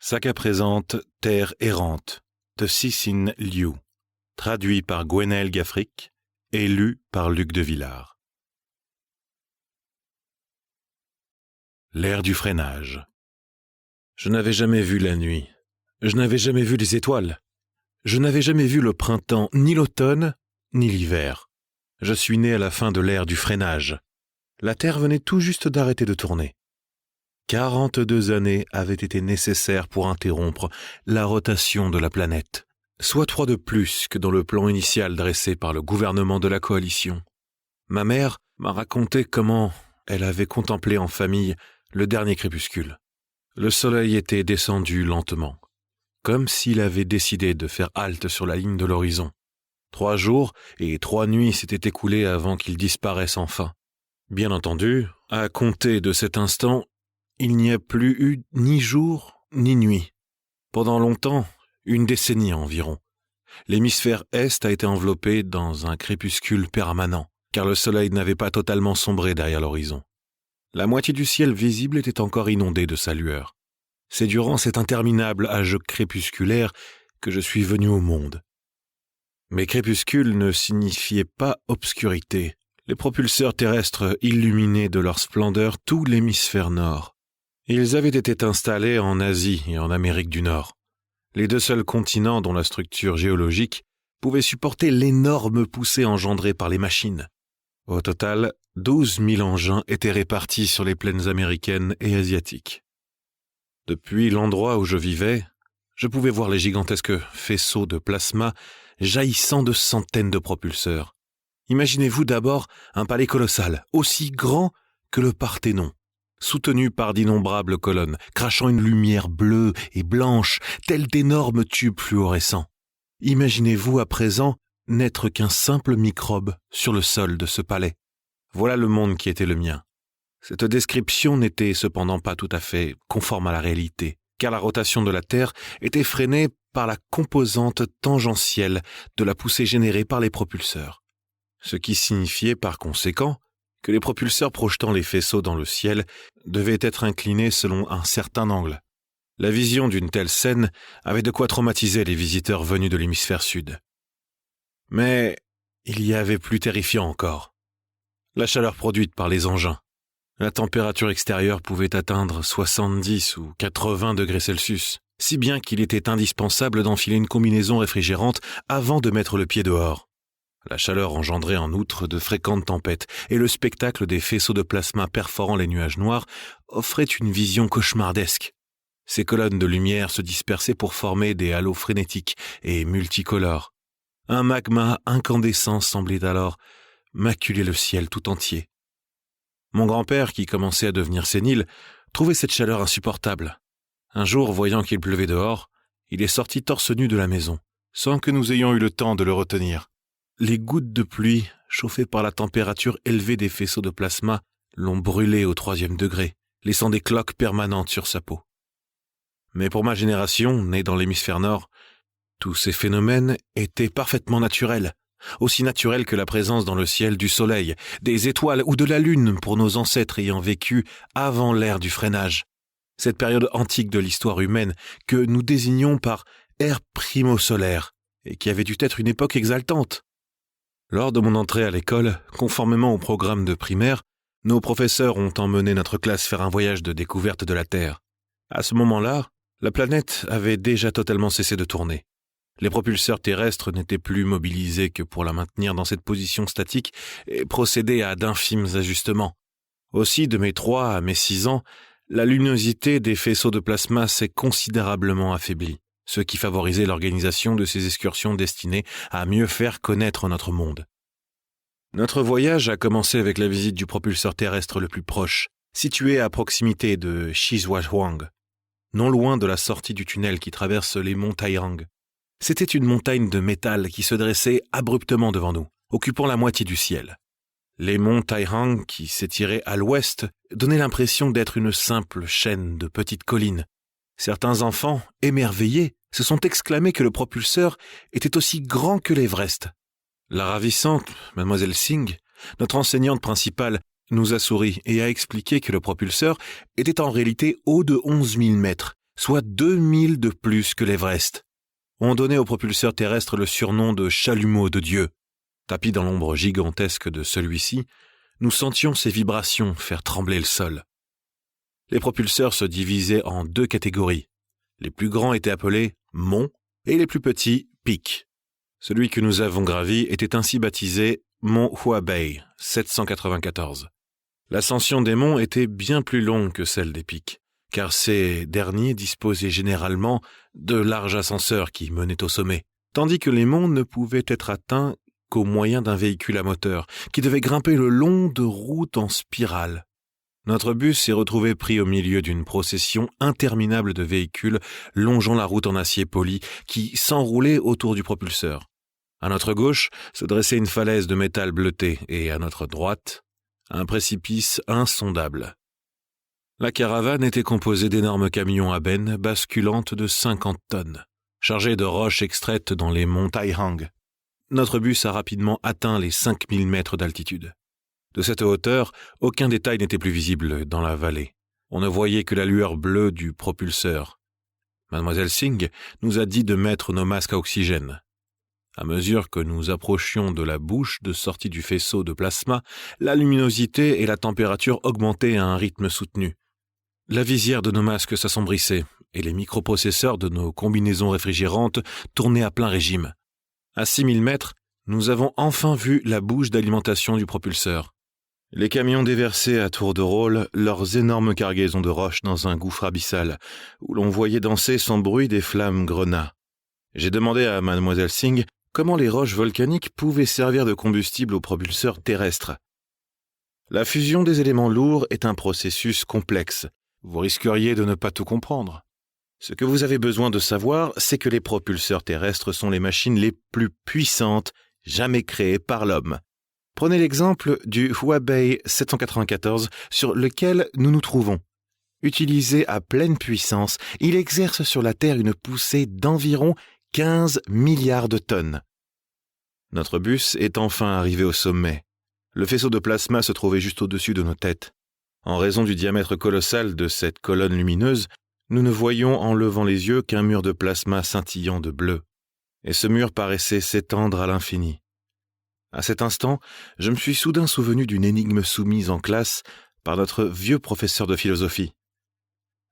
Saga présente Terre errante de Cixin Liu, traduit par Gwenaëlle Gafric et lu par Luc de Villard. L'ère du freinage. Je n'avais jamais vu la nuit. Je n'avais jamais vu les étoiles. Je n'avais jamais vu le printemps, ni l'automne, ni l'hiver. Je suis né à la fin de l'ère du freinage. La Terre venait tout juste d'arrêter de tourner. 42 années avaient été nécessaires pour interrompre la rotation de la planète, soit 3 de plus que dans le plan initial dressé par le gouvernement de la coalition. Ma mère m'a raconté comment elle avait contemplé en famille le dernier crépuscule. Le soleil était descendu lentement, comme s'il avait décidé de faire halte sur la ligne de l'horizon. 3 jours et 3 nuits s'étaient écoulés avant qu'il disparaisse enfin. Bien entendu, à compter de cet instant, il n'y a plus eu ni jour ni nuit. Pendant longtemps, une décennie environ, l'hémisphère Est a été enveloppé dans un crépuscule permanent, car le soleil n'avait pas totalement sombré derrière l'horizon. La moitié du ciel visible était encore inondée de sa lueur. C'est durant cet interminable âge crépusculaire que je suis venu au monde. Mais crépuscule ne signifiait pas obscurité. Les propulseurs terrestres illuminaient de leur splendeur tout l'hémisphère nord. Ils avaient été installés en Asie et en Amérique du Nord, les 2 seuls continents dont la structure géologique pouvait supporter l'énorme poussée engendrée par les machines. Au total, 12 000 engins étaient répartis sur les plaines américaines et asiatiques. Depuis l'endroit où je vivais, je pouvais voir les gigantesques faisceaux de plasma jaillissant de centaines de propulseurs. Imaginez-vous d'abord un palais colossal, aussi grand que le Parthénon, soutenu par d'innombrables colonnes, crachant une lumière bleue et blanche, telle d'énormes tubes fluorescents. Imaginez-vous à présent n'être qu'un simple microbe sur le sol de ce palais. Voilà le monde qui était le mien. Cette description n'était cependant pas tout à fait conforme à la réalité, car la rotation de la Terre était freinée par la composante tangentielle de la poussée générée par les propulseurs. Ce qui signifiait par conséquent que les propulseurs projetant les faisceaux dans le ciel devaient être inclinés selon un certain angle. La vision d'une telle scène avait de quoi traumatiser les visiteurs venus de l'hémisphère sud. Mais il y avait plus terrifiant encore. La chaleur produite par les engins. La température extérieure pouvait atteindre 70 ou 80 degrés Celsius, si bien qu'il était indispensable d'enfiler une combinaison réfrigérante avant de mettre le pied dehors. La chaleur engendrait en outre de fréquentes tempêtes, et le spectacle des faisceaux de plasma perforant les nuages noirs offrait une vision cauchemardesque. Ces colonnes de lumière se dispersaient pour former des halos frénétiques et multicolores. Un magma incandescent semblait alors maculer le ciel tout entier. Mon grand-père, qui commençait à devenir sénile, trouvait cette chaleur insupportable. Un jour, voyant qu'il pleuvait dehors, il est sorti torse nu de la maison, sans que nous ayons eu le temps de le retenir. Les gouttes de pluie, chauffées par la température élevée des faisceaux de plasma, l'ont brûlé au 3e degré, laissant des cloques permanentes sur sa peau. Mais pour ma génération, née dans l'hémisphère nord, tous ces phénomènes étaient parfaitement naturels, aussi naturels que la présence dans le ciel du soleil, des étoiles ou de la lune pour nos ancêtres ayant vécu avant l'ère du freinage, cette période antique de l'histoire humaine que nous désignons par ère primo-solaire et qui avait dû être une époque exaltante. Lors de mon entrée à l'école, conformément au programme de primaire, nos professeurs ont emmené notre classe faire un voyage de découverte de la Terre. À ce moment-là, la planète avait déjà totalement cessé de tourner. Les propulseurs terrestres n'étaient plus mobilisés que pour la maintenir dans cette position statique et procédaient à d'infimes ajustements. Aussi, de mes 3 à mes 6 ans, la luminosité des faisceaux de plasma s'est considérablement affaiblie, ce qui favorisait l'organisation de ces excursions destinées à mieux faire connaître notre monde. Notre voyage a commencé avec la visite du propulseur terrestre le plus proche, situé à proximité de Xizhuang, non loin de la sortie du tunnel qui traverse les monts Taiyang. C'était une montagne de métal qui se dressait abruptement devant nous, occupant la moitié du ciel. Les monts Taiyang, qui s'étiraient à l'ouest, donnaient l'impression d'être une simple chaîne de petites collines. Certains enfants, émerveillés, se sont exclamés que le propulseur était aussi grand que l'Everest. La ravissante Mademoiselle Singh, notre enseignante principale, nous a souri et a expliqué que le propulseur était en réalité haut de 11 000 mètres, soit 2000 de plus que l'Everest. On donnait au propulseur terrestre le surnom de chalumeau de Dieu. Tapis dans l'ombre gigantesque de celui-ci, nous sentions ses vibrations faire trembler le sol. Les propulseurs se divisaient en 2 catégories. Les plus grands étaient appelés monts et les plus petits pics. Celui que nous avons gravi était ainsi baptisé Mont Huabei 794. L'ascension des monts était bien plus longue que celle des pics, car ces derniers disposaient généralement de larges ascenseurs qui menaient au sommet, tandis que les monts ne pouvaient être atteints qu'au moyen d'un véhicule à moteur, qui devait grimper le long de routes en spirale. Notre bus s'est retrouvé pris au milieu d'une procession interminable de véhicules longeant la route en acier poli qui s'enroulaient autour du propulseur. À notre gauche se dressait une falaise de métal bleuté et à notre droite, un précipice insondable. La caravane était composée d'énormes camions à benne basculantes de 50 tonnes, chargés de roches extraites dans les monts Taihang. Notre bus a rapidement atteint les 5000 mètres d'altitude. De cette hauteur, aucun détail n'était plus visible dans la vallée. On ne voyait que la lueur bleue du propulseur. Mademoiselle Singh nous a dit de mettre nos masques à oxygène. À mesure que nous approchions de la bouche de sortie du faisceau de plasma, la luminosité et la température augmentaient à un rythme soutenu. La visière de nos masques s'assombrissait et les microprocesseurs de nos combinaisons réfrigérantes tournaient à plein régime. À 6000 mètres, nous avons enfin vu la bouche d'alimentation du propulseur. Les camions déversaient à tour de rôle leurs énormes cargaisons de roches dans un gouffre abyssal, où l'on voyait danser sans bruit des flammes grenats. J'ai demandé à Mademoiselle Singh comment les roches volcaniques pouvaient servir de combustible au propulseur terrestre. La fusion des éléments lourds est un processus complexe. Vous risqueriez de ne pas tout comprendre. Ce que vous avez besoin de savoir, c'est que les propulseurs terrestres sont les machines les plus puissantes jamais créées par l'homme. Prenez l'exemple du Huabei 794 sur lequel nous nous trouvons. Utilisé à pleine puissance, il exerce sur la Terre une poussée d'environ 15 milliards de tonnes. Notre bus est enfin arrivé au sommet. Le faisceau de plasma se trouvait juste au-dessus de nos têtes. En raison du diamètre colossal de cette colonne lumineuse, nous ne voyions en levant les yeux qu'un mur de plasma scintillant de bleu. Et ce mur paraissait s'étendre à l'infini. À cet instant, je me suis soudain souvenu d'une énigme soumise en classe par notre vieux professeur de philosophie.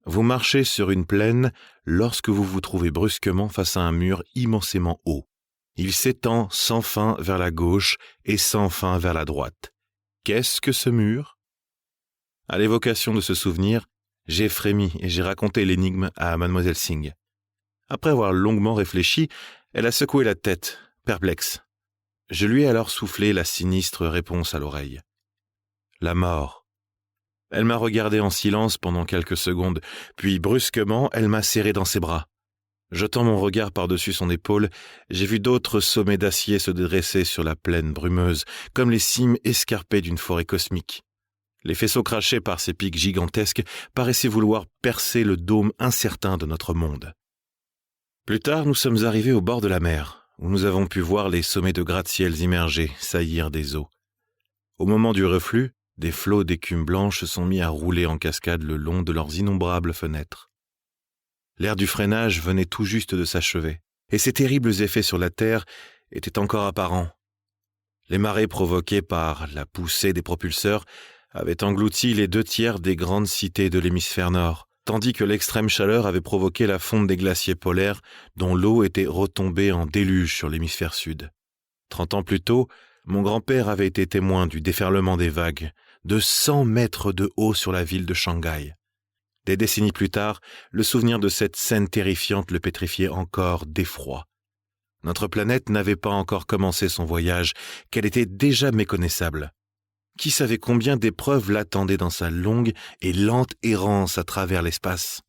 Vous marchez sur une plaine lorsque vous vous trouvez brusquement face à un mur immensément haut. Il s'étend sans fin vers la gauche et sans fin vers la droite. Qu'est-ce que ce mur ? À l'évocation de ce souvenir, j'ai frémi et j'ai raconté l'énigme à Mademoiselle Singh. Après avoir longuement réfléchi, elle a secoué la tête, perplexe. Je lui ai alors soufflé la sinistre réponse à l'oreille. La mort. Elle m'a regardé en silence pendant quelques secondes, puis brusquement, elle m'a serré dans ses bras. Jetant mon regard par-dessus son épaule, j'ai vu d'autres sommets d'acier se dresser sur la plaine brumeuse, comme les cimes escarpées d'une forêt cosmique. Les faisceaux crachés par ces pics gigantesques paraissaient vouloir percer le dôme incertain de notre monde. Plus tard, nous sommes arrivés au bord de la mer, où nous avons pu voir les sommets de gratte-ciels immergés saillir des eaux. Au moment du reflux, des flots d'écume blanche se sont mis à rouler en cascade le long de leurs innombrables fenêtres. L'air du freinage venait tout juste de s'achever, et ces terribles effets sur la Terre étaient encore apparents. Les marées provoquées par la poussée des propulseurs avaient englouti les 2/3 des grandes cités de l'hémisphère nord, tandis que l'extrême chaleur avait provoqué la fonte des glaciers polaires dont l'eau était retombée en déluge sur l'hémisphère sud. 30 ans plus tôt, mon grand-père avait été témoin du déferlement des vagues, de 100 mètres de haut sur la ville de Shanghai. Des décennies plus tard, le souvenir de cette scène terrifiante le pétrifiait encore d'effroi. Notre planète n'avait pas encore commencé son voyage, qu'elle était déjà méconnaissable. Qui savait combien d'épreuves l'attendaient dans sa longue et lente errance à travers l'espace ?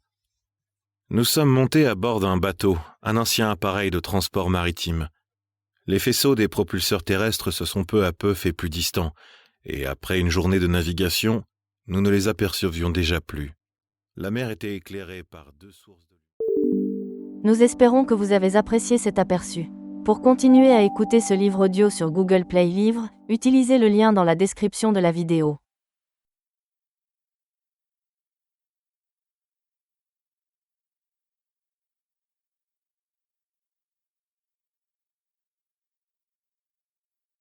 Nous sommes montés à bord d'un bateau, un ancien appareil de transport maritime. Les faisceaux des propulseurs terrestres se sont peu à peu fait plus distants, et après une journée de navigation, nous ne les apercevions déjà plus. La mer était éclairée par 2 sources de lumière. Nous espérons que vous avez apprécié cet aperçu. Pour continuer à écouter ce livre audio sur Google Play Livres, utilisez le lien dans la description de la vidéo.